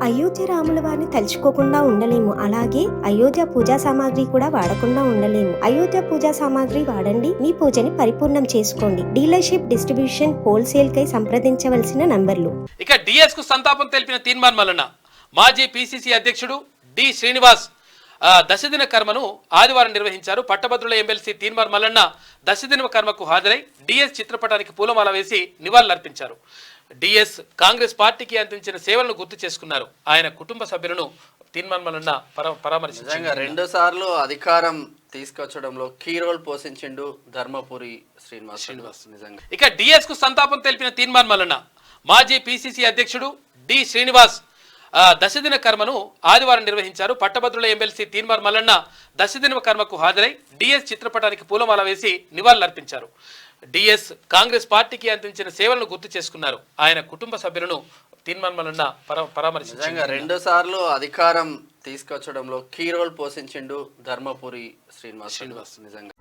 అయోధ్య రాముల వారిని తలుచుకోకుండా ఉండలేము. అలాగే అయోధ్య పూజా సామాగ్రి కూడా వాడకుండా ఉండలేము. అయోధ్య పూజా సామాగ్రి వాడండి, మీ పూజని పరిపూర్ణం చేసుకోండి. డీలర్షిప్, డిస్ట్రిబ్యూషన్, హోల్సేల్ కై సంప్రదించవలసిన నంబర్లు. ఇక డిఎస్ కు సంతాపం తెలిపిన తీన్మార్ మల్లన్న. మాజీ పిసిసి అధ్యక్షుడు డి శ్రీనివాస్ దశదిన కర్మను ఆదివారం నిర్వహించారు. పట్టభద్రుల ఎమ్మెల్సీ తీన్మార్ మల్లన్న దశదిన కర్మకు హాజరై డిఎస్ చిత్రపటానికి పూలమాల వేసి నివాళులర్పించారు. డిఎస్ కాంగ్రెస్ పార్టీకి అందించిన సేవలను గుర్తు చేసుకున్నారు. ఆయన కుటుంబ సభ్యులను తీన్మార్ మల్లన్న పరామర్శించారు. 2 సార్లు అధికారం తీసుకొచ్చడంలో కీ రోల్ పోషించిండు ధర్మపురి శ్రీనివాస్ నిజంగా. ఇక డిఎస్ కు సంతాపం తెలిపిన తీన్మార్ మల్లన్న. మాజీ పిసిసి అధ్యక్షుడు డి శ్రీనివాస్ దశదిన కర్మను ఆదివారం నిర్వహించారు. పట్టభద్రుల ఎమ్మెల్సీ తీన్మార్ మల్లన్న దశదిన కర్మకు హాజరై డిఎస్ చిత్రపటానికి పూలమాల వేసి నివాళులర్పించారు. డిఎస్ కాంగ్రెస్ పార్టీకి అందించిన సేవలను గుర్తు చేసుకున్నారు. ఆయన కుటుంబ సభ్యులను తీన్మార్ మల్లన్న పరామర్శించారు. 2 సార్లు అధికారం తీసుకొచ్చడంలో కీ రోల్ పోషించిండు ధర్మపురి శ్రీనివాస్ నిజంగా.